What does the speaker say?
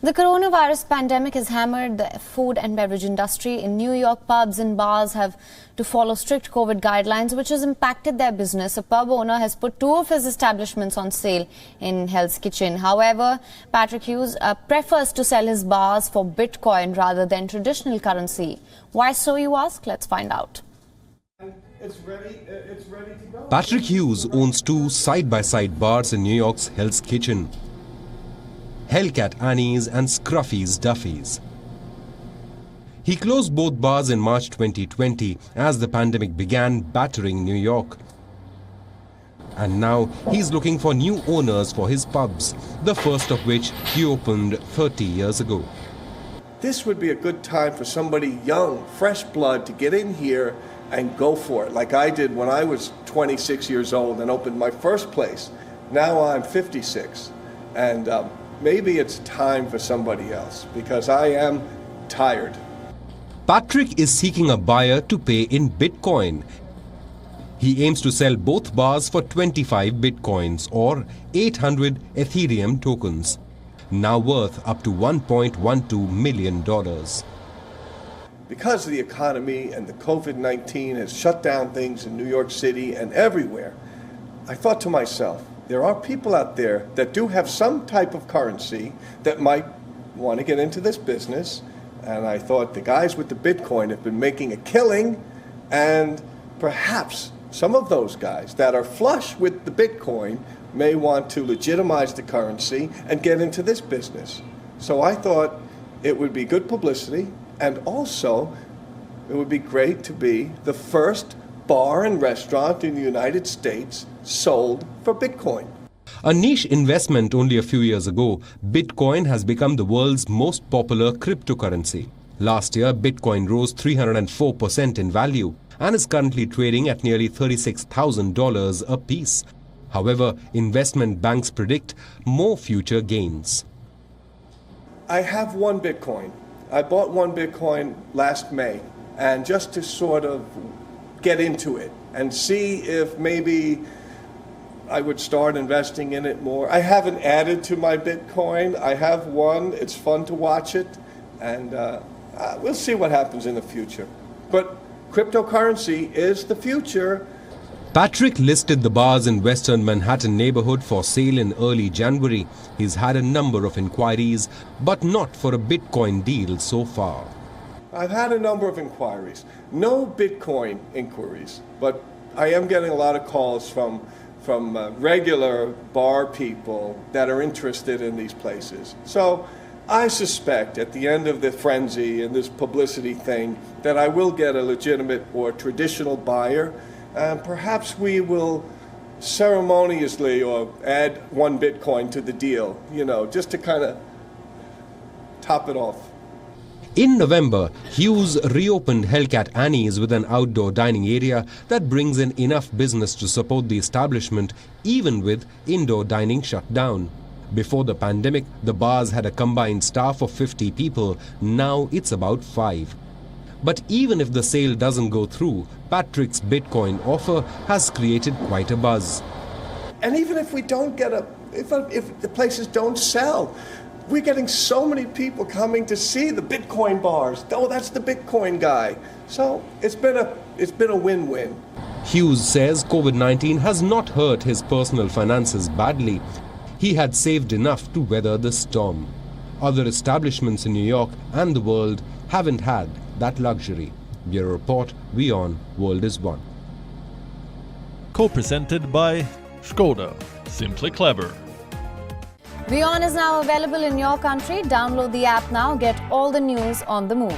The coronavirus pandemic has hammered the food and beverage industry. In New York, pubs and bars have to follow strict COVID guidelines, which has impacted their business. A pub owner has put two of his establishments on sale in Hell's Kitchen. However, Patrick Hughes prefers to sell his bars for Bitcoin rather than traditional currency. Why so, you ask? Let's find out. It's ready to go. Patrick Hughes owns two side-by-side bars in New York's Hell's Kitchen. Hellcat Annie's and Scruffy's Duffy's. He closed both bars in March 2020 as the pandemic began battering New York. And now he's looking for new owners for his pubs, the first of which he opened 30 years ago. This would be a good time for somebody young, fresh blood to get in here and go for it, like I did when I was 26 years old and opened my first place. Now I'm 56, and maybe it's time for somebody else, because I am tired. Patrick is seeking a buyer to pay in Bitcoin. He aims to sell both bars for 25 Bitcoins or 800 Ethereum tokens, now worth up to $1.12 million. Because the economy and the COVID-19 has shut down things in New York City and everywhere, I thought to myself, there are people out there that do have some type of currency that might want to get into this business. And I thought the guys with the Bitcoin have been making a killing, and perhaps some of those guys that are flush with the Bitcoin may want to legitimize the currency and get into this business. So I thought it would be good publicity, and also it would be great to be the first bar and restaurant in the United States sold for Bitcoin. A niche investment only a few years ago, Bitcoin has become the world's most popular cryptocurrency. Last year, Bitcoin rose 304% in value and is currently trading at nearly $36,000 a piece. However, investment banks predict more future gains. I have one Bitcoin. I bought one Bitcoin last May, and just to sort of get into it and see if maybe I would start investing in it more. I haven't added to my Bitcoin. I have one. It's fun to watch it, and we'll see what happens in the future. But cryptocurrency is the future. Patrick listed the bars in Western Manhattan neighborhood for sale in early January. He's had a number of inquiries, but not for a Bitcoin deal so far. I've had a number of inquiries. No Bitcoin inquiries, but I am getting a lot of calls from regular bar people that are interested in these places. So I suspect at the end of the frenzy and this publicity thing that I will get a legitimate or traditional buyer, and perhaps we will ceremoniously or add one Bitcoin to the deal, just to kind of top it off. In November, Hughes reopened Hellcat Annie's with an outdoor dining area that brings in enough business to support the establishment, even with indoor dining shut down. Before the pandemic, the bars had a combined staff of 50 people. Now it's about 5. But even if the sale doesn't go through, Patrick's Bitcoin offer has created quite a buzz. And even if we don't get if the places don't sell, we're getting so many people coming to see the Bitcoin bars. Oh, that's the Bitcoin guy. So it's been a win-win. Hughes says COVID-19 has not hurt his personal finances badly. He had saved enough to weather the storm. Other establishments in New York and the world haven't had that luxury. Bureau Report, WION World is One. Co-presented by Skoda. Simply clever. WION is now available in your country. Download the app now. Get all the news on the move.